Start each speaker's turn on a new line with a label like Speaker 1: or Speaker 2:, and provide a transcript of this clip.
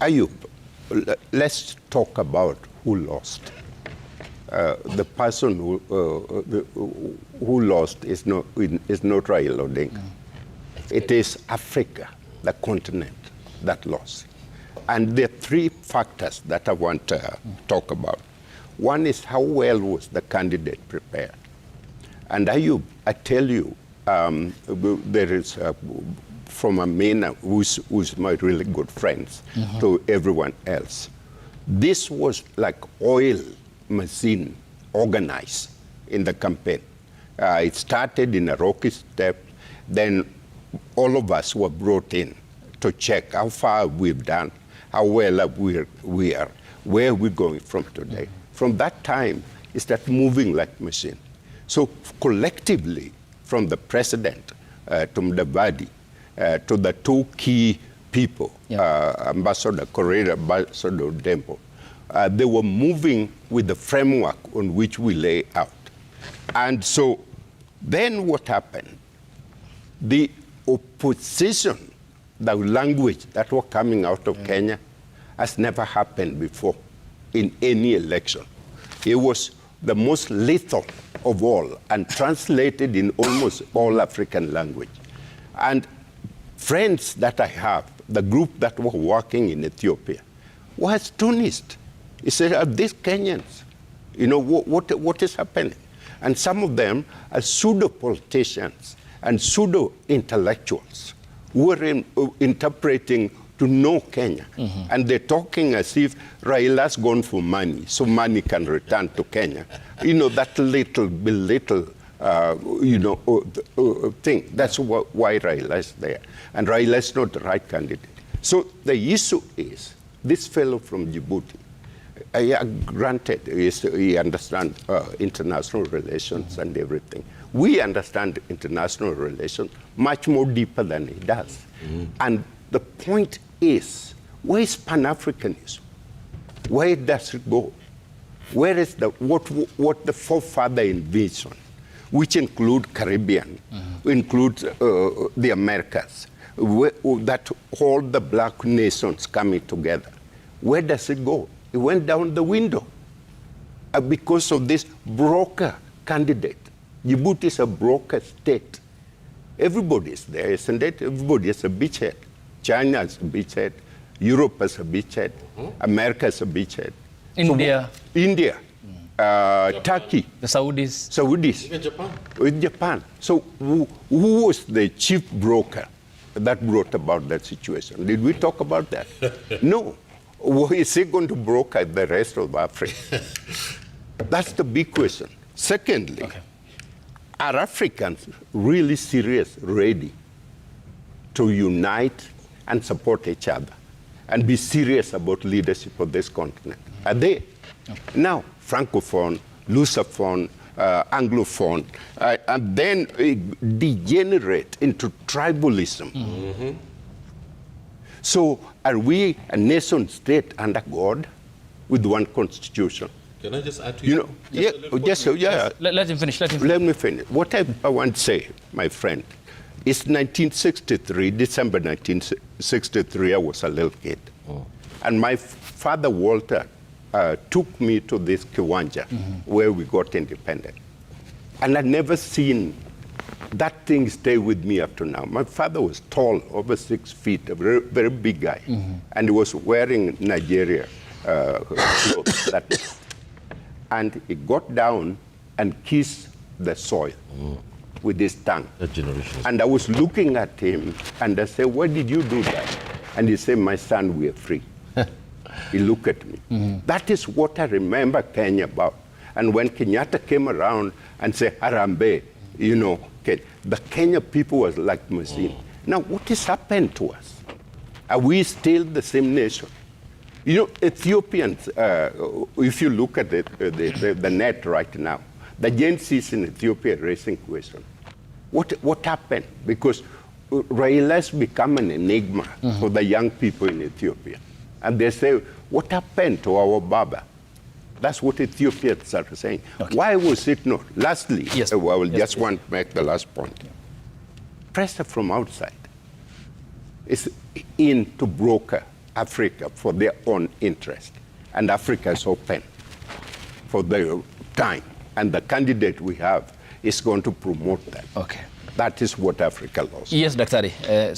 Speaker 1: Ayub, let's talk about who lost. The person who lost is not Raila Odinga. It is Africa, the continent, that lost. And there are three factors that I want to talk about. One is how well was the candidate prepared. And Ayub, I tell you, there is from Amina, who's my really good friends, to everyone else. This was like oil machine organized in the campaign. It started in a rocky step, then all of us were brought in to check how far we've done, how well we are, where we're going from today. From that time, it started moving like machine. So collectively, from the president to Mudavadi, to the two key people, Ambassador Correa, Ambassador Dembo, they were moving with the framework on which we lay out. And so then what happened? The opposition, the language that was coming out of Kenya has never happened before in any election. It was the most lethal of all and translated in almost all African language. And friends that I have, the group that were working in Ethiopia, were astonished. He said, are these Kenyans? You know, what is happening? And some of them are pseudo-politicians and pseudo-intellectuals who are interpreting to know Kenya. And they're talking as if Raila's gone for money, so money can return to Kenya. You know, that little belittle thing. That's why Raila is there. And Raila is not the right candidate. So the issue is, this fellow from Djibouti, granted, he understands international relations and everything. We understand international relations much more deeper than he does. And the point is, where is Pan-Africanism? Where does it go? Where is what the forefather envisioned, which include Caribbean, includes the Americas, that all the black nations coming together? Where does it go? It went down the window because of this broker candidate. Djibouti is a broker state. Everybody is there, isn't it? Everybody is a beachhead. China is a beachhead. Europe is a beachhead. America is a beachhead.
Speaker 2: India.
Speaker 1: So, India. Turkey.
Speaker 2: The Saudis.
Speaker 1: Even Japan. With Japan. So who was the chief broker that brought about that situation? Did we talk about that? No. Is he going to broker the rest of Africa? That's the big question. Secondly, are Africans really serious, ready to unite and support each other and be serious about leadership of this continent? Are they? Now, Francophone, Lusophone, Anglophone, and then degenerate into tribalism. So are we a nation state under God with one constitution?
Speaker 3: Can I just add to you?
Speaker 2: Let him finish.
Speaker 1: Let me finish. What I want to say, my friend, is 1963, December 1963, I was a little kid. And my father, Walter, took me to this Kiwanja where we got independent. And I'd never seen that thing stay with me up to now. My father was tall, over 6 feet, a very, very big guy. And he was wearing Nigeria clothes. And he got down and kissed the soil with his tongue.
Speaker 3: That generation.
Speaker 1: And I was looking at him, and I said, why did you do that? And he said, my son, we are free. He looked at me. That is what I remember Kenya about. And when Kenyatta came around and said, Harambe, you know, the Kenya people was like machine. Now, what has happened to us? Are we still the same nation? You know, Ethiopians, if you look at the net right now, the Gen Zs in Ethiopia are raising questions. What happened? Because Raila has become an enigma for the young people in Ethiopia. And they say, what happened to our Baba? That's what Ethiopians are saying. Why was it not? Lastly, I will just want to make the last point. Pressure from outside is in to broker Africa for their own interest. And Africa is open for the time. And the candidate we have is going to promote that.
Speaker 2: Okay.
Speaker 1: That is what Africa lost.
Speaker 2: Yes, Daktari. Sorry.